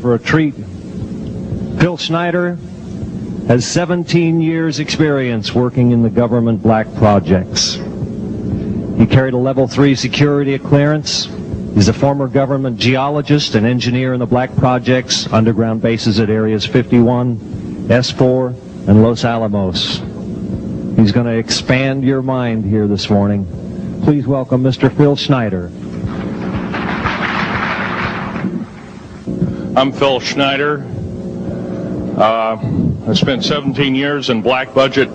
for a treat. Phil Schneider has 17 years experience working in the government black projects. He carried a level 3 security clearance. He's a former government geologist and engineer in the black projects, underground bases at areas 51, S4, and Los Alamos. He's going to expand your mind here this morning. Please welcome Mr. Phil Schneider. I'm Phil Schneider. I spent 17 years in black budget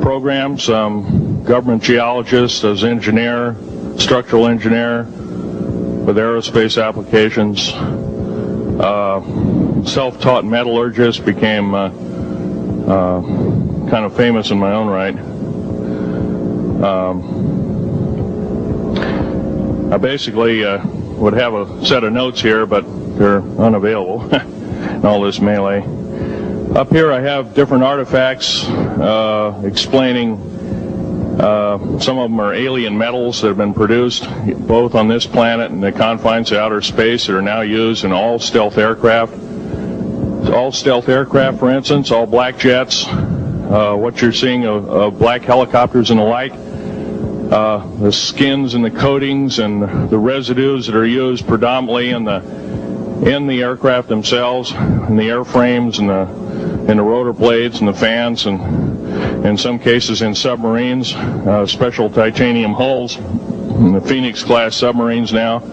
programs, government geologist, as engineer, structural engineer with aerospace applications, self-taught metallurgist, became kind of famous in my own right. I basically would have a set of notes here, but they're unavailable in all this melee. Up here I have different artifacts explaining some of them are alien metals that have been produced both on this planet and the confines of outer space that are now used in all stealth aircraft. All stealth aircraft, for instance, all black jets, what you're seeing of black helicopters and the like, the skins and the coatings and the residues that are used predominantly in the aircraft themselves, in the airframes and the rotor blades and the fans, and in some cases in submarines, special titanium hulls in the Phoenix class submarines now.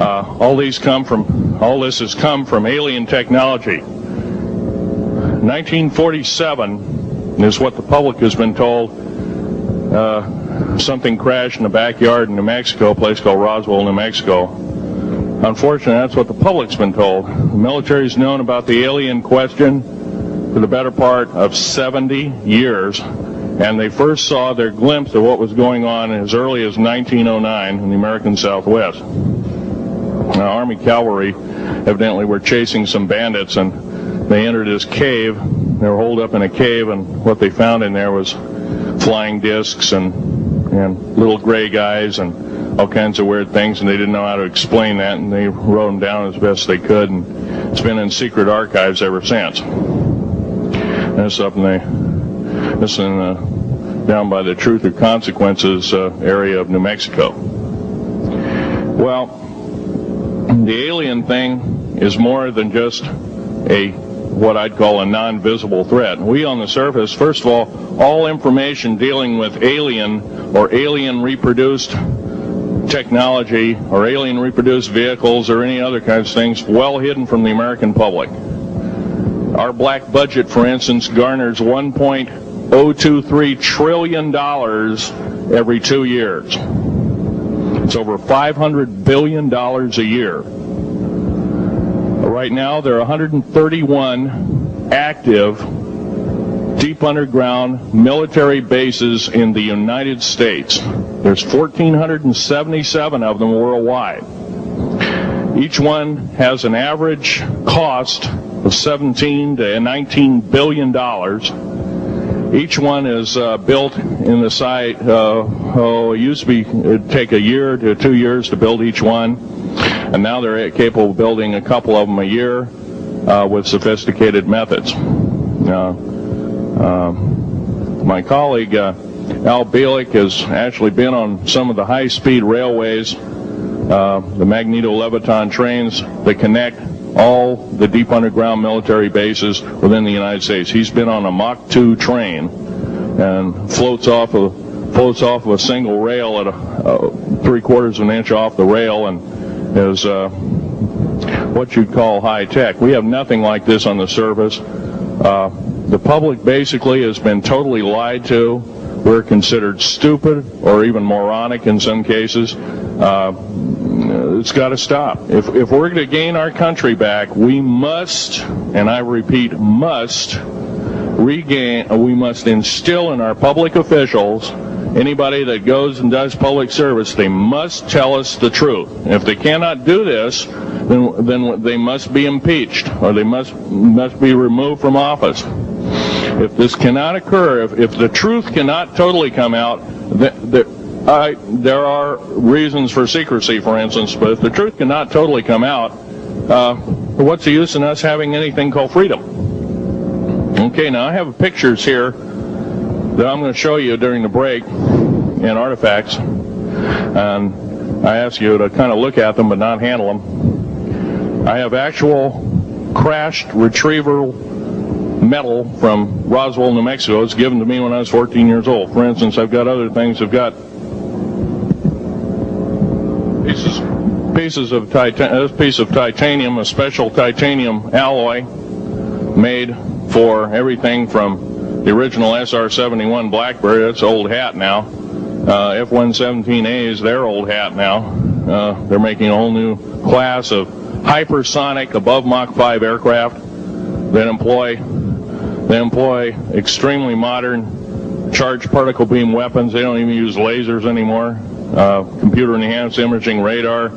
All this has come from alien technology. 1947 is what the public has been told. Something crashed in the backyard in New Mexico, a place called Roswell, New Mexico. Unfortunately, that's what the public's been told. The military's known about the alien question for the better part of 70 years, and they first saw their glimpse of what was going on as early as 1909 in the American Southwest. Now, Army cavalry evidently were chasing some bandits, and they entered this cave. They were holed up in a cave, and what they found in there was flying discs and little gray guys and all kinds of weird things, and they didn't know how to explain that, and they wrote them down as best they could, and it's been in secret archives ever since. This down by the Truth or Consequences area of New Mexico. Well, the alien thing is more than just what I'd call a non-visible threat. We on the surface, first of all information dealing with alien or alien reproduced technology or alien reproduced vehicles or any other kinds of things well hidden from the American public. Our black budget, for instance, garners $1.023 trillion every 2 years. It's over $500 billion a year. Right now, there are 131 active deep underground military bases in the United States. There's 1,477 of them worldwide. Each one has an average cost of $17 to $19 billion. Each one is built in the site. It used to be it'd take a year to 2 years to build each one, and now they're capable of building a couple of them a year with sophisticated methods. My colleague Al Bielik has actually been on some of the high-speed railways, the magneto-leviton trains that connect all the deep underground military bases within the United States. He's been on a Mach 2 train and floats off of a single rail at 3/4 of an inch off the rail, and is what you'd call high tech. We have nothing like this on the surface. The public basically has been totally lied to. We're considered stupid or even moronic in some cases. It's got to stop. If we're going to gain our country back, we must, and I repeat, must instill in our public officials, anybody that goes and does public service, they must tell us the truth. And if they cannot do this, then they must be impeached, or they must be removed from office. If this cannot occur, if the truth cannot totally come out, there are reasons for secrecy, for instance, but if the truth cannot totally come out, what's the use in us having anything called freedom? Okay, now I have pictures here that I'm going to show you during the break in artifacts, and I ask you to kind of look at them but not handle them. I have actual crashed retriever metal from Roswell, New Mexico. It's given to me when I was 14 years old. For instance, I've got other things. I've got pieces of this piece of titanium, a special titanium alloy made for everything from the original SR-71 Blackberry. That's old hat now. F-117A is their old hat now. They're making a whole new class of hypersonic above Mach 5 aircraft that employ extremely modern charged particle beam weapons. They don't even use lasers anymore. Computer enhanced imaging radar,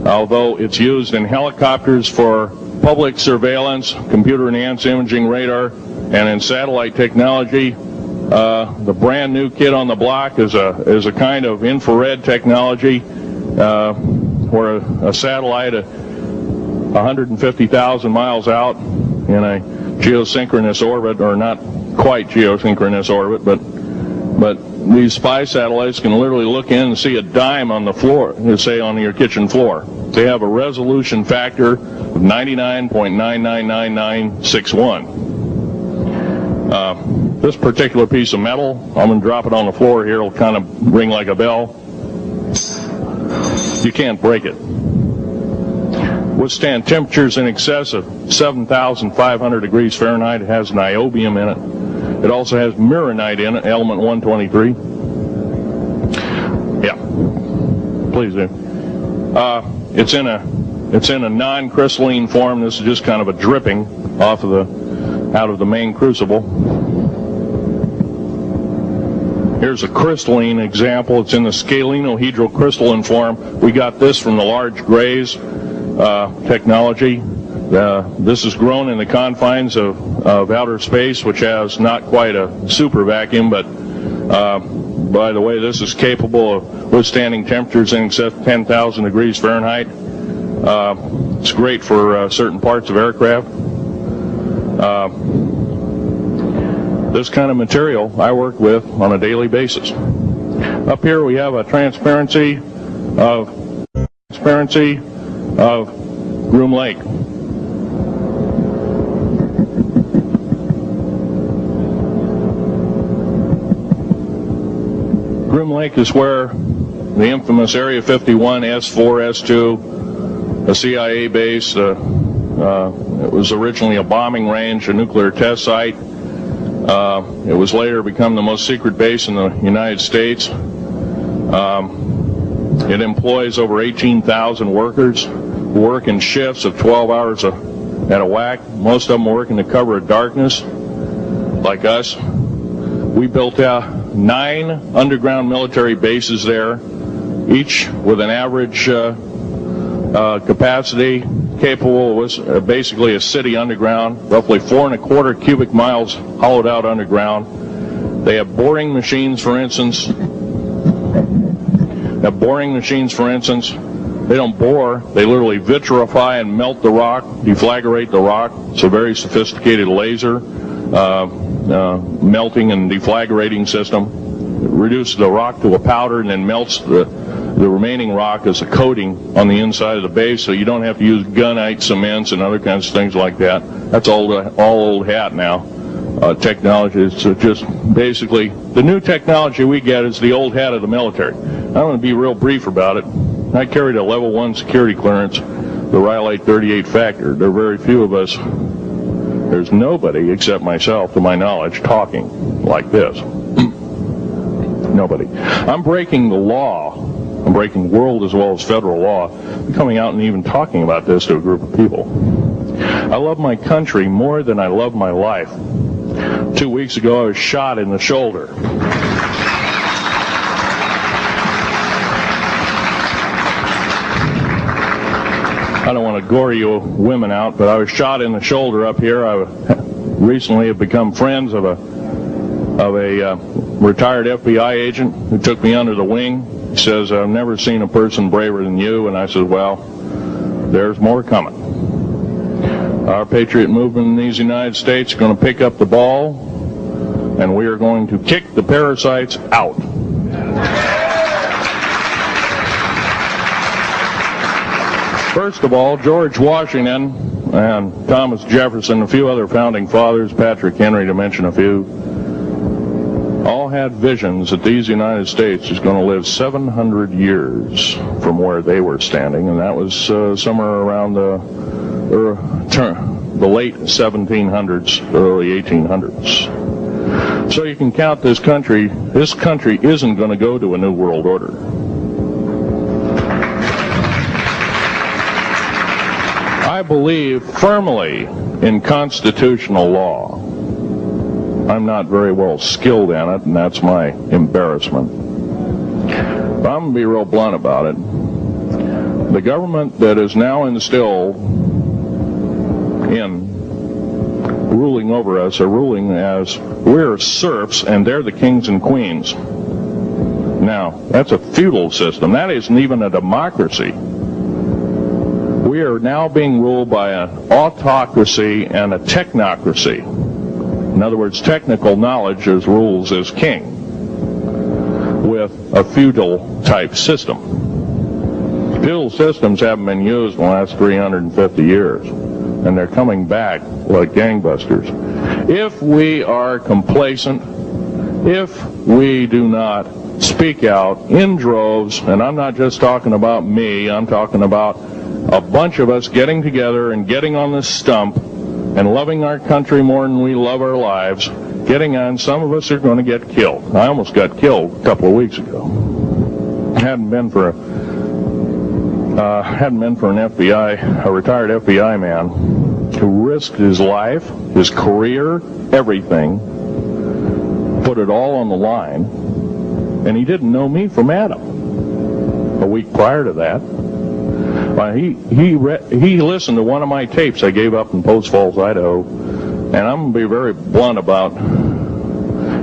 although it's used in helicopters for public surveillance, computer enhanced imaging radar, and in satellite technology. The brand new kid on the block is a kind of infrared technology where a satellite 150,000 miles out in a geosynchronous orbit, or not quite geosynchronous orbit, but these spy satellites can literally look in and see a dime on the floor, say on your kitchen floor. They have a resolution factor of 99.999961. This particular piece of metal, I'm going to drop it on the floor here, it'll kind of ring like a bell. You can't break it. Withstand temperatures in excess of 7,500 degrees Fahrenheit. It has niobium in it. It also has mironite in it, element 123. Yeah, please do. It's in a non-crystalline form. This is just kind of a dripping out of the main crucible. Here's a crystalline example. It's in the scalenohedral crystalline form. We got this from the large grays technology. This is grown in the confines of outer space, which has not quite a super vacuum, but by the way, this is capable of withstanding temperatures in excess of 10,000 degrees Fahrenheit. It's great for certain parts of aircraft. This kind of material I work with on a daily basis. Up here we have a transparency of Groom Lake. Groom Lake is where the infamous Area 51, S4, S2, a CIA base, it was originally a bombing range, a nuclear test site. It was later become the most secret base in the United States. It employs over 18,000 workers who work in shifts of 12 hours at a whack. Most of them work in the cover of darkness, like us. We built 9 underground military bases there, each with an average capacity capable of basically a city underground, roughly 4¼ cubic miles hollowed out underground. They have boring machines, for instance. They don't bore, they literally vitrify and melt the rock, deflagrate the rock. It's a very sophisticated laser melting and deflagrating system. It reduces the rock to a powder and then melts the remaining rock as a coating on the inside of the base, so you don't have to use gunite cements and other kinds of things like that. That's all old hat now. Technology is just basically the new technology we get is the old hat of the military. I'm going to be real brief about it. I carried a level 1 security clearance, the Rhyolite 38 factor. There are very few of us. There's nobody except myself, to my knowledge, talking like this. Nobody. I'm breaking the law. I'm breaking world as well as federal law. I'm coming out and even talking about this to a group of people. I love my country more than I love my life. 2 weeks ago, I was shot in the shoulder. I don't want to gore you women out, but I was shot in the shoulder up here. I recently have become friends of a retired FBI agent who took me under the wing. He says, I've never seen a person braver than you. And I said, well, there's more coming. Our patriot movement in these United States is going to pick up the ball, and we are going to kick the parasites out. First of all, George Washington and Thomas Jefferson, a few other founding fathers, Patrick Henry to mention a few, all had visions that these United States is going to live 700 years from where they were standing, and that was somewhere around the late 1700s, early 1800s. So you can count this country isn't going to go to a new world order. I believe firmly in constitutional law. I'm not very well skilled in it, and that's my embarrassment. But I'm going to be real blunt about it. The government that is now instilled in ruling over us are ruling as we're serfs and they're the kings and queens. Now, that's a feudal system. That isn't even a democracy. We are now being ruled by an autocracy and a technocracy. In other words, technical knowledge as rules as king, with a feudal type system. Feudal systems haven't been used in the last 350 years, and they're coming back like gangbusters. If we are complacent, if we do not speak out in droves, and I'm not just talking about me, I'm talking about a bunch of us getting together and getting on this stump and loving our country more than we love our lives, getting on, some of us are going to get killed. I almost got killed a couple of weeks ago. Hadn't been for an FBI, a retired FBI man who risked his life, his career, everything, put it all on the line, and he didn't know me from Adam. A week prior to that, he listened to one of my tapes I gave up in Post Falls, Idaho, and I'm going to be very blunt about.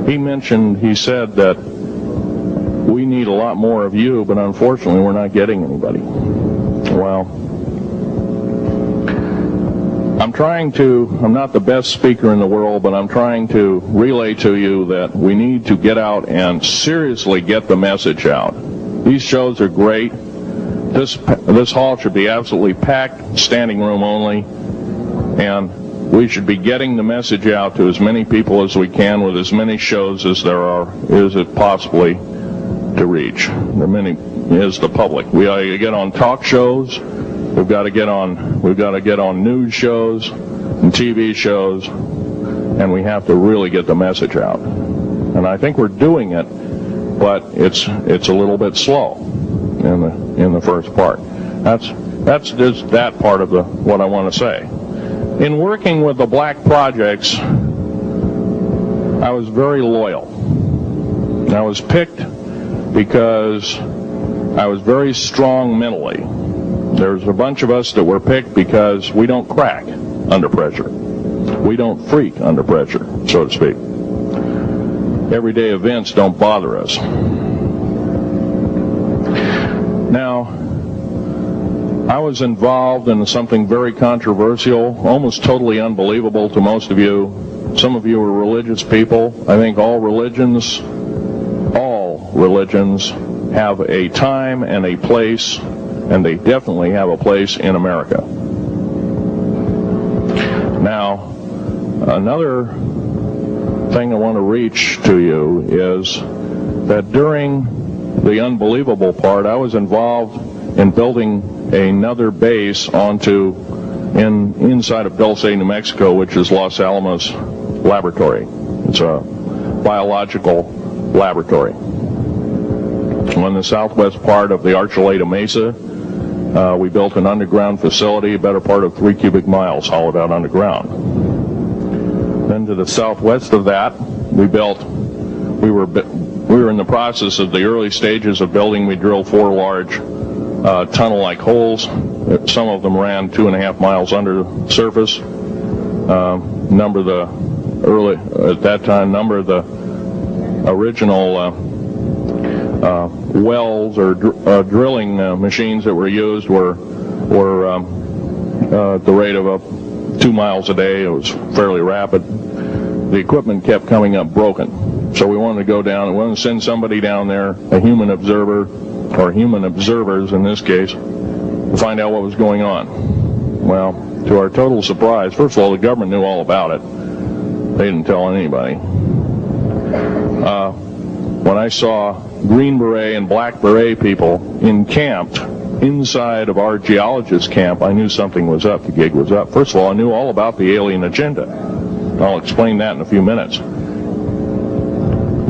He said that we need a lot more of you, but unfortunately we're not getting anybody. Well, I'm not the best speaker in the world, but I'm trying to relay to you that we need to get out and seriously get the message out. These shows are great. This hall should be absolutely packed, standing room only, and we should be getting the message out to as many people as we can with as many shows as is it possibly to reach. The many is the public. We ought to get on talk shows. We've got to get on news shows and TV shows, and we have to really get the message out. And I think we're doing it, but it's a little bit slow in the first part. That's just that part of what I want to say. In working with the black projects, I was very loyal. I was picked because I was very strong mentally. There's a bunch of us that were picked because we don't crack under pressure. We don't freak under pressure, so to speak. Everyday events don't bother us. Now, I was involved in something very controversial, almost totally unbelievable to most of you. Some of you are religious people. I think all religions have a time and a place, and they definitely have a place in America. Now, another thing I want to reach to you is that during the unbelievable part, I was involved in building another base inside of Dulce, New Mexico, which is Los Alamos Laboratory. It's a biological laboratory. On the southwest part of the Archuleta Mesa, we built an underground facility, a better part of 3 cubic miles hollowed out underground. Then to the southwest of that, we were in the process of the early stages of building. We drilled 4 large tunnel-like holes. Some of them ran 2.5 miles under the surface. Number of the original wells or drilling machines that were used were at the rate of 2 miles a day. It was fairly rapid. The equipment kept coming up broken. So we wanted to go down, we wanted to send somebody down there, a human observer, or human observers in this case, to find out what was going on. Well, to our total surprise, first of all, the government knew all about it. They didn't tell anybody. When I saw Green Beret and Black Beret people encamped inside of our geologist camp, I knew something was up, the gig was up. First of all, I knew all about the alien agenda. I'll explain that in a few minutes.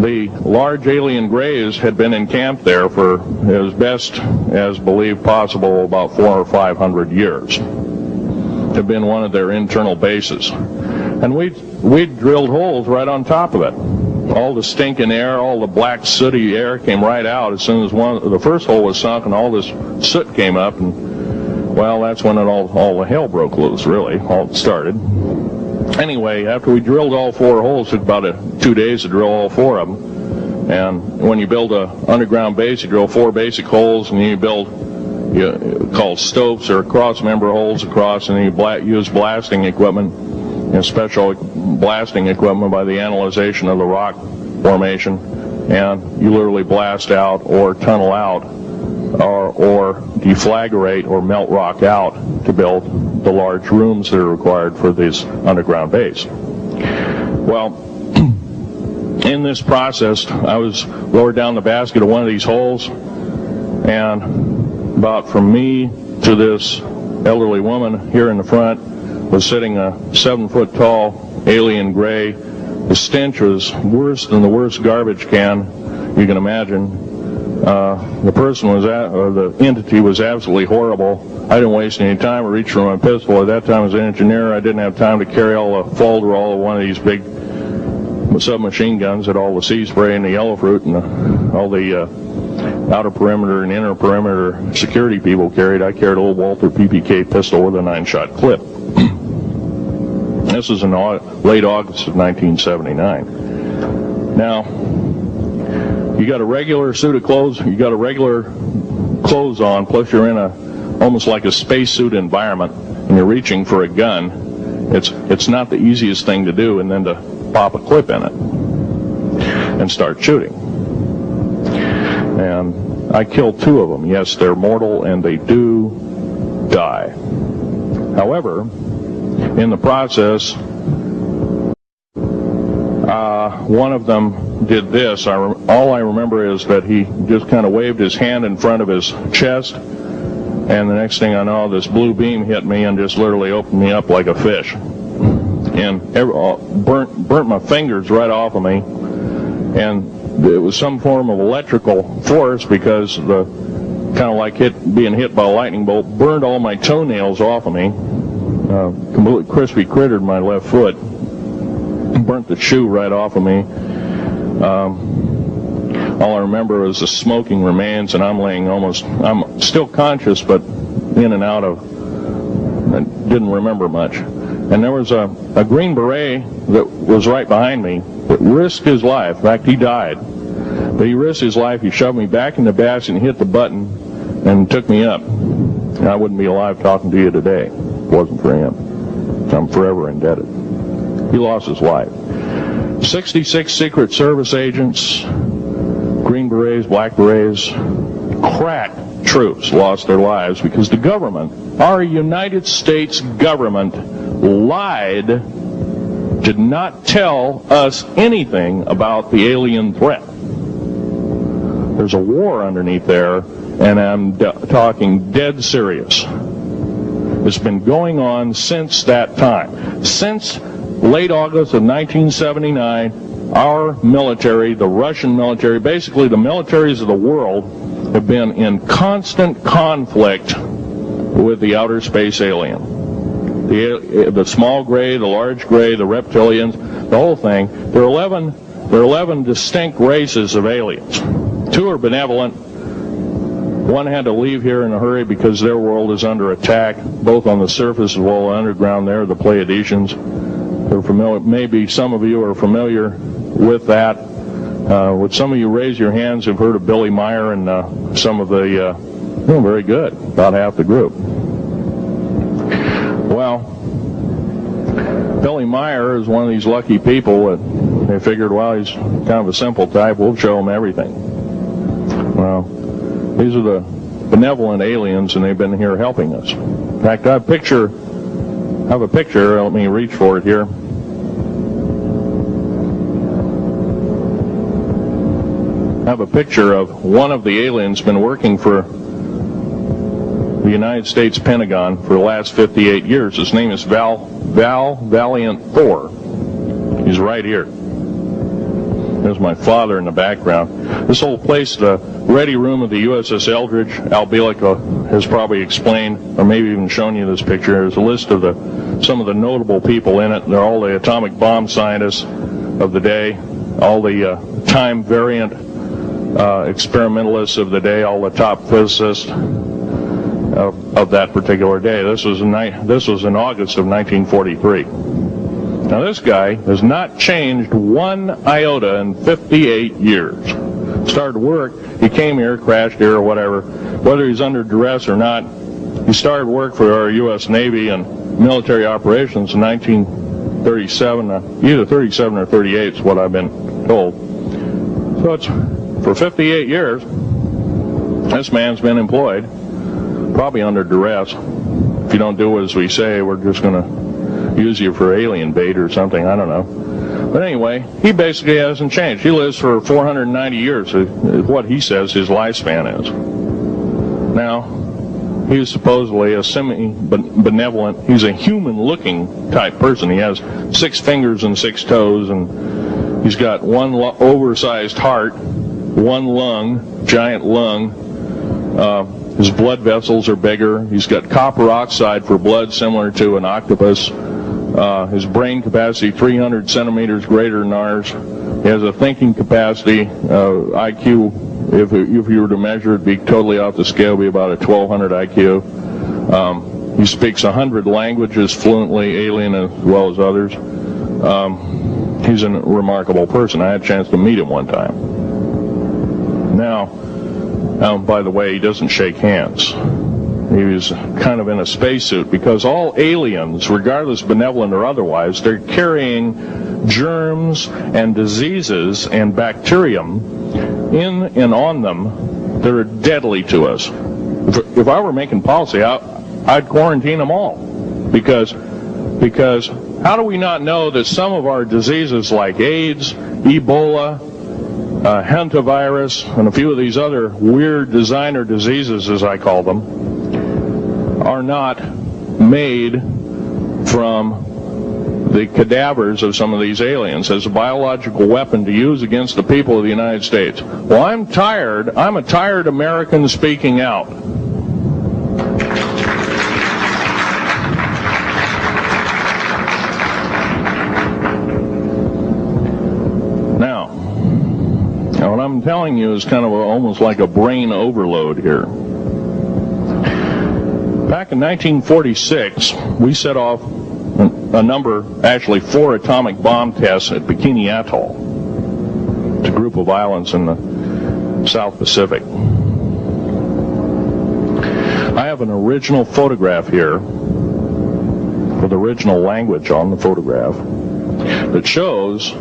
The large alien grays had been encamped there for as best as believed possible about 400 or 500 years. Had been one of their internal bases. And we drilled holes right on top of it. All the stinking air, all the black sooty air came right out as soon as the first hole was sunk, and all this soot came up, and well, that's when all the hell broke loose, really, all started. Anyway, after we drilled all 4 holes, it took about 2 days to drill all 4 of them. And when you build an underground base, you drill 4 basic holes, and then you build called stopes or cross-member holes across, and then you use blasting equipment and special blasting equipment by the analyzation of the rock formation, and you literally blast out or tunnel out or deflagrate or melt rock out to build the large rooms that are required for this underground base. Well, in this process, I was lowered down the basket of one of these holes, and about from me to this elderly woman here in the front was sitting a 7-foot-tall alien gray. The stench was worse than the worst garbage can you can imagine. The person was or the entity was absolutely horrible. I didn't waste any time. I reached for my pistol. At that time, as an engineer, I didn't have time to carry all the folderol of one of these big submachine guns that all the sea spray and the yellow fruit and all the outer perimeter and inner perimeter security people carried. I carried a little Walther PPK pistol with a 9-shot clip. This is in late August of 1979. Now, you got a regular suit of clothes, you got a regular clothes on, plus you're in almost like a spacesuit environment, and you're reaching for a gun. It's not the easiest thing to do, and then to pop a clip in it and start shooting. And I killed 2 of them. Yes, they're mortal, and they do die. However, in the process, one of them did this. All I remember is that he just kind of waved his hand in front of his chest, and the next thing I know, this blue beam hit me and just literally opened me up like a fish, and burnt my fingers right off of me. And it was some form of electrical force, because the kind of like being hit by a lightning bolt burned all my toenails off of me. Completely crispy crittered my left foot, burnt the shoe right off of me. All I remember is the smoking remains, and I'm still conscious, but in and out of, I didn't remember much. And there was a Green Beret that was right behind me that risked his life. In fact, he died. But he risked his life. He shoved me back in the basket and hit the button and took me up. And I wouldn't be alive talking to you today if it wasn't for him. I'm forever indebted. He lost his life. 66 Secret Service agents, Green Berets, Black Berets, crack troops lost their lives because the government, our United States government, lied, did not tell us anything about the alien threat. There's a war underneath there, and I'm talking dead serious. It's been going on since that time. Since late August of 1979, our military, the Russian military, basically the militaries of the world, have been in constant conflict with the outer space alien. The small gray, the large gray, the reptilians, the whole thing. There are 11 distinct races of aliens. 2 are benevolent. 1 had to leave here in a hurry because their world is under attack, both on the surface as well as underground. There, the Pleiadians. They're familiar. Maybe some of you are familiar with that. Would some of you raise your hands who've heard of Billy Meyer and some of the, very good, about half the group. Well, Billy Meyer is one of these lucky people that they figured, well, he's kind of a simple type, we'll show him everything. Well, these are the benevolent aliens, and they've been here helping us. In fact, I have a picture, let me reach for it here. I have a picture of one of the aliens been working for the United States Pentagon for the last 58 years. His name is Valiant Thor. He's right here. There's my father in the background. This whole place, the ready room of the USS Eldridge, Al Bielek has probably explained, or maybe even shown you this picture. There's a list of some of the notable people in it. They're all the atomic bomb scientists of the day, all the time variant experimentalists of the day, all the top physicists of that particular day. This was in August of 1943. Now this guy has not changed one iota in 58 years. Started work, he came here, crashed here or whatever, whether he's under duress or not. He started work for our U.S. Navy and military operations in 1937, either 37 or 38 is what I've been told. So it's for 58 years, this man's been employed, probably under duress. If you don't do as we say, we're just going to use you for alien bait or something, I don't know. But anyway, he basically hasn't changed. He lives for 490 years, is what he says his lifespan is. Now, he's supposedly a semi-benevolent, he's a human-looking type person. He has 6 fingers and 6 toes, and he's got one oversized heart, one lung, giant lung. His blood vessels are bigger. He's got copper oxide for blood, similar to an octopus. His brain capacity 300 centimeters greater than ours. He has a thinking capacity, IQ, if you were to measure it, be totally off the scale, be about a 1200 IQ. He speaks 100 languages fluently, alien as well as others. He's a remarkable person. I had a chance to meet him one time. Now, by the way, he doesn't shake hands. He was kind of in a spacesuit, because all aliens, regardless benevolent or otherwise, they're carrying germs and diseases and bacterium in and on them that are deadly to us. If I were making policy, I'd quarantine them all, because how do we not know that some of our diseases like AIDS, Ebola, hantavirus, and a few of these other weird designer diseases, as I call them, are not made from the cadavers of some of these aliens as a biological weapon to use against the people of the United States? Well, I'm a tired American speaking out. Now, what I'm telling you is kind of almost like a brain overload here. Back in 1946, we set off a number, actually 4 atomic bomb tests at Bikini Atoll. It's a group of islands in the South Pacific. I have an original photograph here with original language on the photograph that shows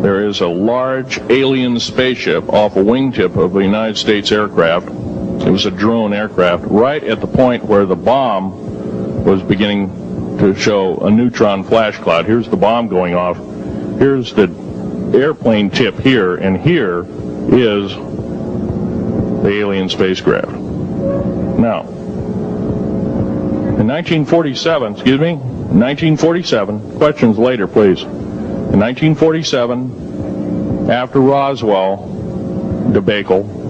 there is a large alien spaceship off a wingtip of a United States aircraft. It was a drone aircraft, right at the point where the bomb was beginning to show a neutron flash cloud. Here's the bomb going off. Here's the airplane tip here, and here is the alien spacecraft. Now, in 1947, questions later, please. In 1947, after Roswell debacle,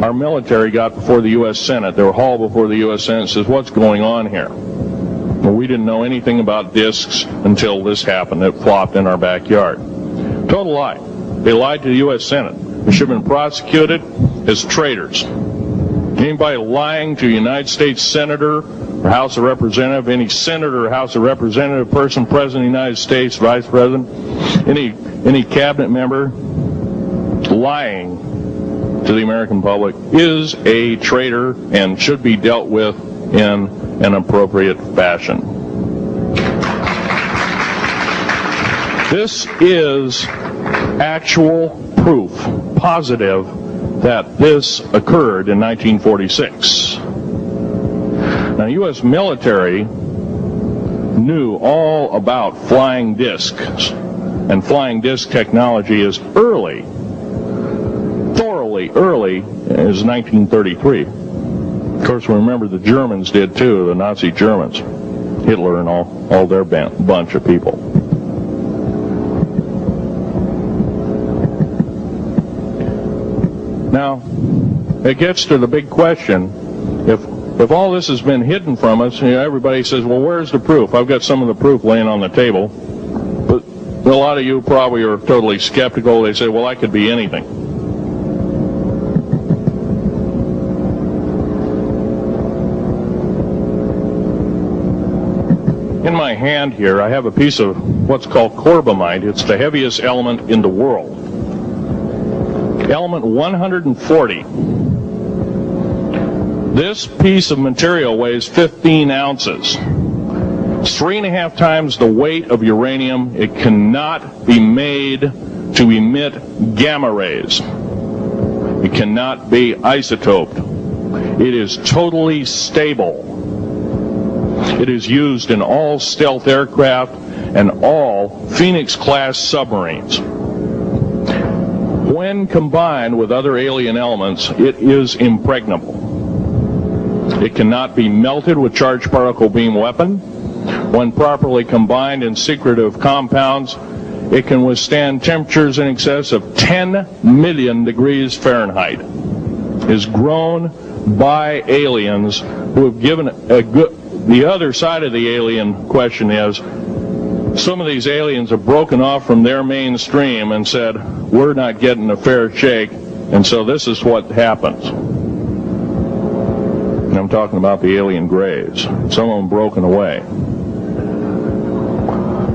our military got before the U.S. Senate. They were hauled before the U.S. Senate and says, what's going on here? Well, we didn't know anything about discs until this happened. It flopped in our backyard. Total lie. They lied to the U.S. Senate. They should have been prosecuted as traitors. Anybody lying to a United States Senator or House of Representative, any Senator or House of Representative, person, President of the United States, Vice President, any cabinet member lying to the American public is a traitor and should be dealt with in an appropriate fashion. This is actual proof, positive, that this occurred in 1946. Now, U.S. military knew all about flying discs, and flying disc technology is early, thoroughly early, as 1933. Of course, remember the Germans did too, the Nazi Germans, Hitler and all their bunch of people. Now, it gets to the big question, if all this has been hidden from us, you know, everybody says, well, where's the proof? I've got some of the proof laying on the table. But a lot of you probably are totally skeptical. They say, well, I could be anything. In my hand here, I have a piece of what's called corbamite. It's the heaviest element in the world. Element 140. This piece of material weighs 15 ounces. It's 3.5 times the weight of uranium. It cannot be made to emit gamma rays. It cannot be isotoped. It is totally stable. It is used in all stealth aircraft and all Phoenix-class submarines. When combined with other alien elements, it is impregnable. It cannot be melted with charged particle beam weapon. When properly combined in secretive compounds, it can withstand temperatures in excess of 10 million degrees Fahrenheit. It is grown by aliens who have given a good... The other side of the alien question is, some of these aliens have broken off from their mainstream and said, we're not getting a fair shake, and so this is what happens. And I'm talking about the alien grays. Some of them broken away.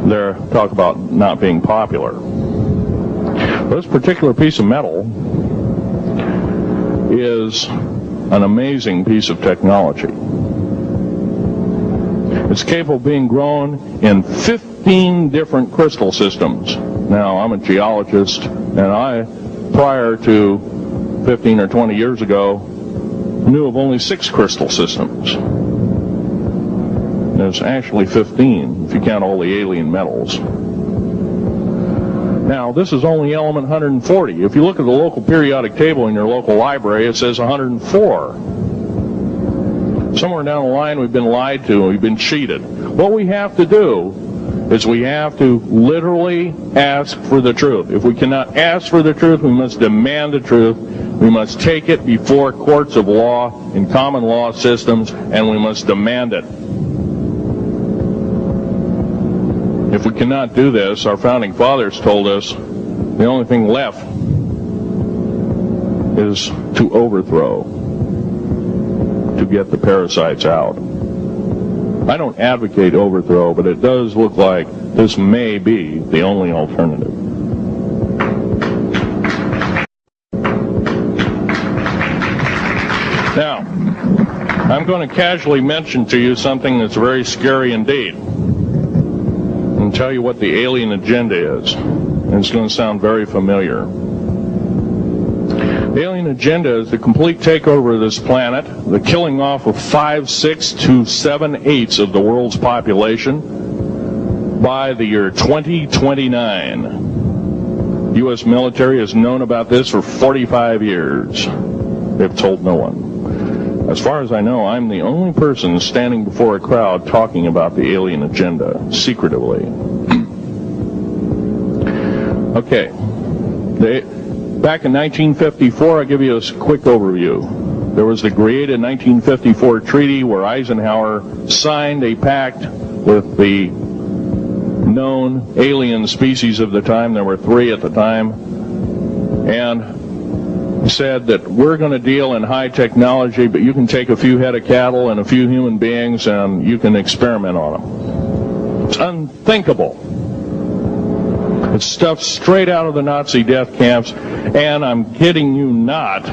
They're talk about not being popular. This particular piece of metal is an amazing piece of technology. It's capable of being grown in 15 different crystal systems. Now, I'm a geologist, and I, prior to 15 or 20 years ago, knew of only 6 crystal systems. There's actually 15, if you count all the alien metals. Now, this is only element 140. If you look at the local periodic table in your local library, it says 104. Somewhere down the line, we've been lied to, we've been cheated. What we have to do is we have to literally ask for the truth. If we cannot ask for the truth, we must demand the truth. We must take it before courts of law in common law systems, and we must demand it. If we cannot do this, our founding fathers told us the only thing left is to overthrow, to get the parasites out. I don't advocate overthrow, but it does look like this may be the only alternative. Now, I'm going to casually mention to you something that's very scary indeed, and tell you what the alien agenda is. And it's going to sound very familiar. The alien agenda is the complete takeover of this planet, the killing off of 5/6 to 7/8 of the world's population by the year 2029. U.S. military has known about this for 45 years. They've told no one. As far as I know, I'm the only person standing before a crowd talking about the alien agenda, secretively. Okay. Back in 1954, I'll give you a quick overview. There was the created 1954 treaty where Eisenhower signed a pact with the known alien species of the time. There were 3 at the time. And said that we're going to deal in high technology, but you can take a few head of cattle and a few human beings and you can experiment on them. It's unthinkable. It's stuff straight out of the Nazi death camps, and I'm kidding you not,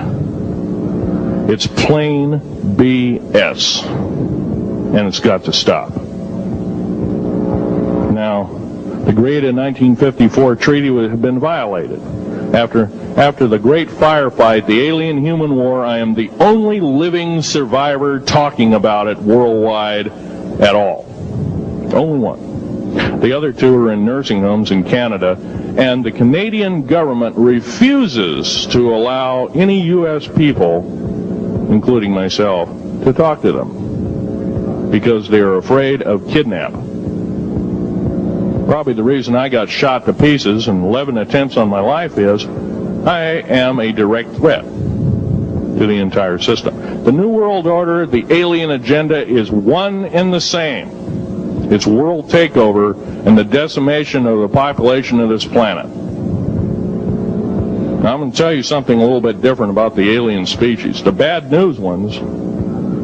it's plain BS, and it's got to stop. Now, The agreed in 1954 treaty had been violated. After the great firefight, the alien-human war, I am the only living survivor talking about it worldwide at all. Only one. The other two are in nursing homes in Canada, and the Canadian government refuses to allow any U.S. people, including myself, to talk to them because they are afraid of kidnap. Probably the reason I got shot to pieces and 11 attempts on my life is I am a direct threat to the entire system. The New World Order, the alien agenda is one and the same. It's world takeover and the decimation of the population of this planet. Now, I'm going to tell you something a little bit different about the alien species. The bad news ones,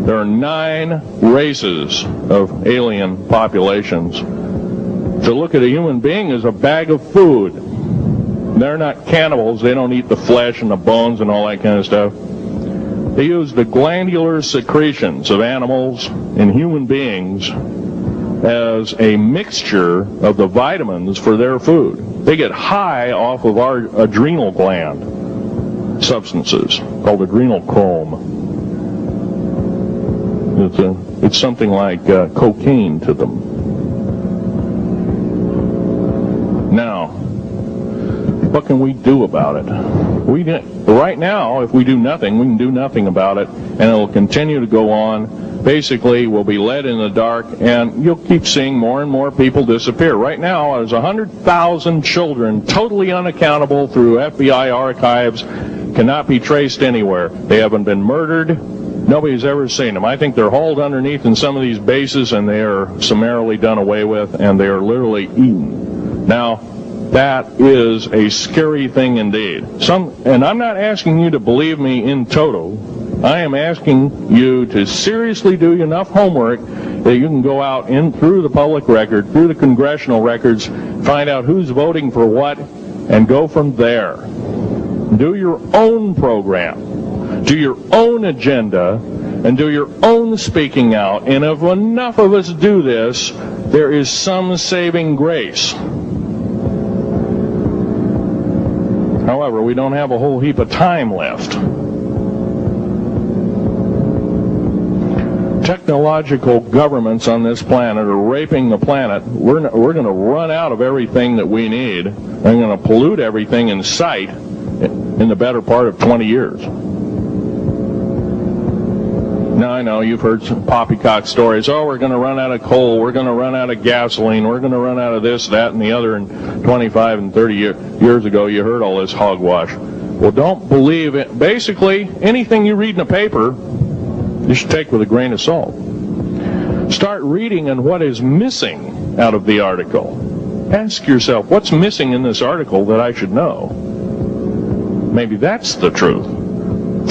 there are 9 races of alien populations. To look at a human being as a bag of food. They're not cannibals. They don't eat the flesh and the bones and all that kind of stuff. They use the glandular secretions of animals and human beings as a mixture of the vitamins for their food. They get high off of our adrenal gland substances called adrenal chrome. It's something like cocaine to them. Now, what can we do about it? Right now, if we do nothing, we can do nothing about it, and it will continue to go on. Basically, we'll be led in the dark, and you'll keep seeing more and more people disappear. Right now, there's 100,000 children totally unaccountable through FBI archives, cannot be traced anywhere. They haven't been murdered. Nobody's ever seen them. I think they're hauled underneath in some of these bases, and they are summarily done away with, and they are literally eaten. Now, that is a scary thing indeed. And I'm not asking you to believe me in toto. I am asking you to seriously do enough homework that you can go out through the public record, through the congressional records, find out who's voting for what, and go from there. Do your own program. Do your own agenda, and do your own speaking out. And if enough of us do this, there is some saving grace. However, we don't have a whole heap of time left. Technological governments on this planet are raping the planet. We're going to run out of everything that we need. They're going to pollute everything in sight in the better part of 20 years. Now, I know you've heard some poppycock stories. Oh, we're going to run out of coal. We're going to run out of gasoline. We're going to run out of this, that, and the other. And 25 and 30 years ago, you heard all this hogwash. Well, don't believe it. Basically, anything you read in a paper, you should take with a grain of salt. Start reading on what is missing out of the article. Ask yourself, what's missing in this article that I should know? Maybe that's the truth.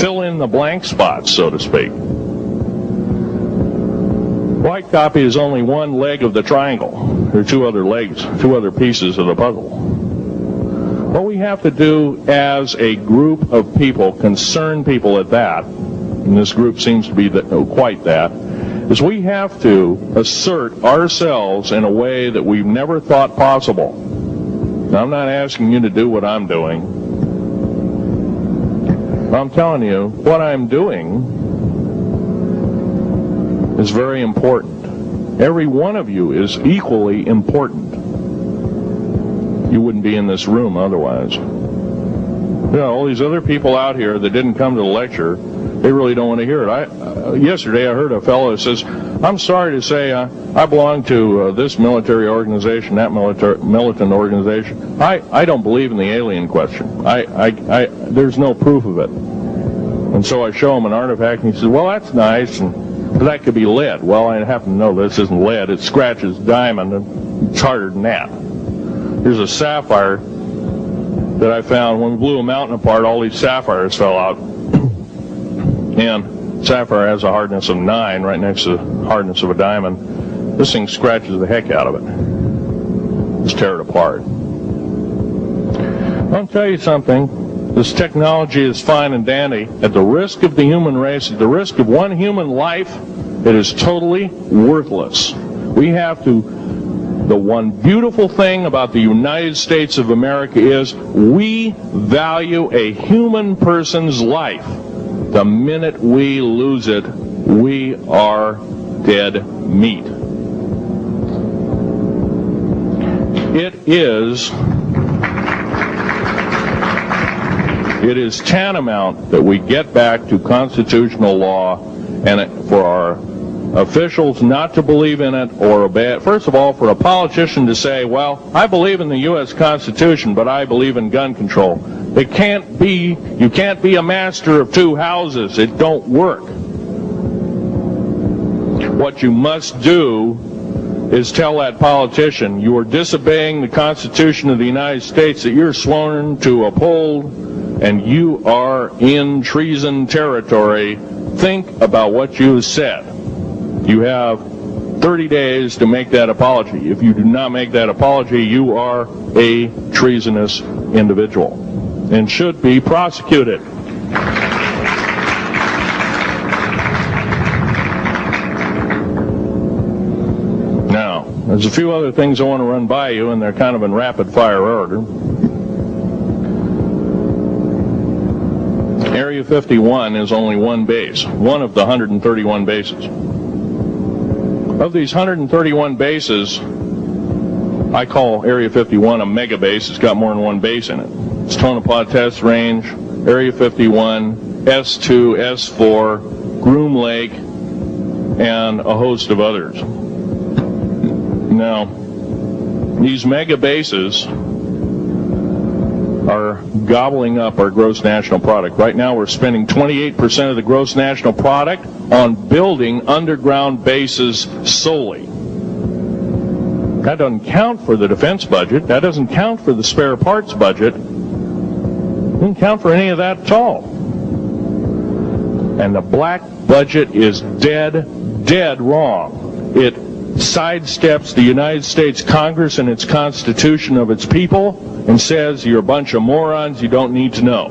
Fill in the blank spots, so to speak. White copy is only one leg of the triangle. There are 2 other legs, 2 other pieces of the puzzle. What we have to do as a group of people, concerned people at that, and this group seems to be quite that, is we have to assert ourselves in a way that we've never thought possible. Now, I'm not asking you to do what I'm doing. I'm telling you, what I'm doing is very important. Every one of you is equally important. You wouldn't be in this room otherwise. You know, all these other people out here that didn't come to the lecture, they really don't want to hear it. Yesterday I heard a fellow that says, I'm sorry to say I belong to this military organization, that militant organization. I don't believe in the alien question. There's no proof of it. And so I show him an artifact, and he says, well, that's nice, and that could be lead. Well, I happen to know this isn't lead. It scratches diamond, and it's harder than that. Here's a sapphire that I found. When we blew a mountain apart, all these sapphires fell out. And sapphire has a hardness of 9 right next to the hardness of a diamond. This thing scratches the heck out of it. Let's tear it apart. I'll tell you something. This technology is fine and dandy. At the risk of the human race, at the risk of one human life, it is totally worthless. We have to The one beautiful thing about the United States of America is we value a human person's life. The minute we lose it, we are dead meat. It is tantamount that we get back to constitutional law, and for our officials not to believe in it or obey it. First of all, for a politician to say, well, I believe in the U.S. Constitution, but I believe in gun control. You can't be a master of two houses. It don't work. What you must do is tell that politician you are disobeying the Constitution of the United States that you're sworn to uphold, and you are in treason territory. Think about what you said. You have 30 days to make that apology. If you do not make that apology, you are a treasonous individual and should be prosecuted. Now, there's a few other things I want to run by you, and they're kind of in rapid fire order. Area 51 is only one base, one of the 131 bases. Of these 131 bases, I call Area 51 a mega base. It's got more than one base in it. It's Tonopah Test Range, Area 51, S2, S4, Groom Lake, and a host of others. Now, these mega bases are gobbling up our gross national product. Right now we're spending 28% of the gross national product on building underground bases solely. That doesn't count for the defense budget. That doesn't count for the spare parts budget. Doesn't count for any of that at all. And the black budget is dead wrong. It sidesteps the United States Congress and its Constitution of its people and says you're a bunch of morons, you don't need to know.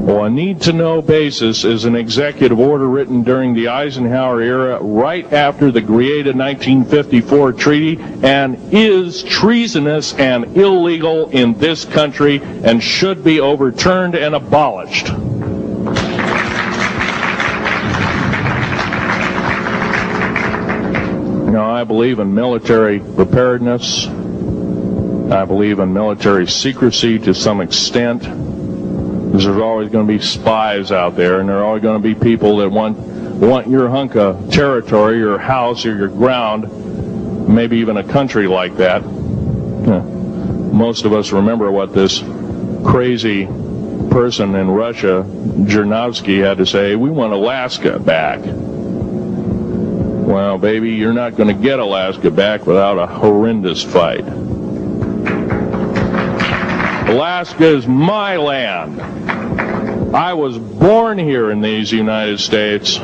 Well, a need-to-know basis is an executive order written during the Eisenhower era right after the created 1954 treaty and is treasonous and illegal in this country and should be overturned and abolished. Now, I believe in military preparedness. I believe in military secrecy to some extent. Because there's always going to be spies out there, and there are always going to be people that want your hunk of territory, your house, or your ground, maybe even a country like that. Most of us remember what this crazy person in Russia, Zhirinovsky, had to say. We want Alaska back. Well, baby, you're not going to get Alaska back without a horrendous fight. Alaska is my land. I was born here in these United States.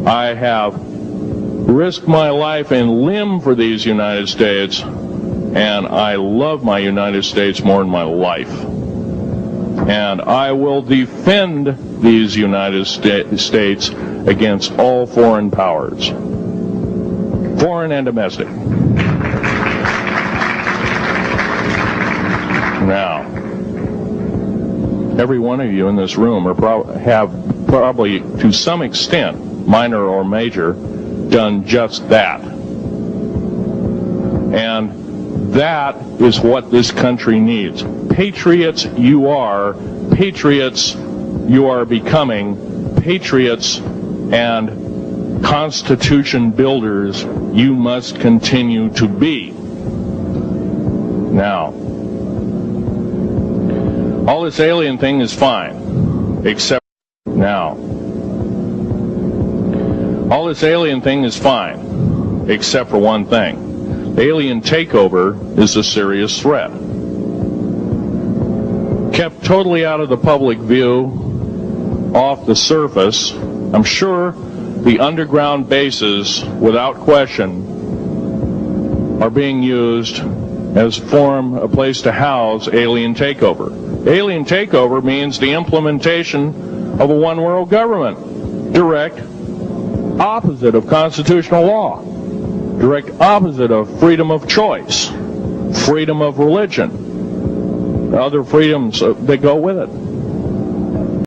I have risked my life and limb for these United States, and I love my United States more than my life. And I will defend these United States against all foreign powers, foreign and domestic. Now, every one of you in this room have probably, to some extent, minor or major, done just that. And that is what this country needs. Patriots you are, patriots you are becoming, patriots and Constitution builders you must continue to be. Now, all this alien thing is fine, except now. All this alien thing is fine, except for one thing. Alien takeover is a serious threat. Kept totally out of the public view, off the surface, I'm sure the underground bases, without question, are being used as a place to house alien takeover. Alien takeover means the implementation of a one-world government, direct opposite of constitutional law. direct opposite of freedom of choice, freedom of religion, other freedoms that go with it.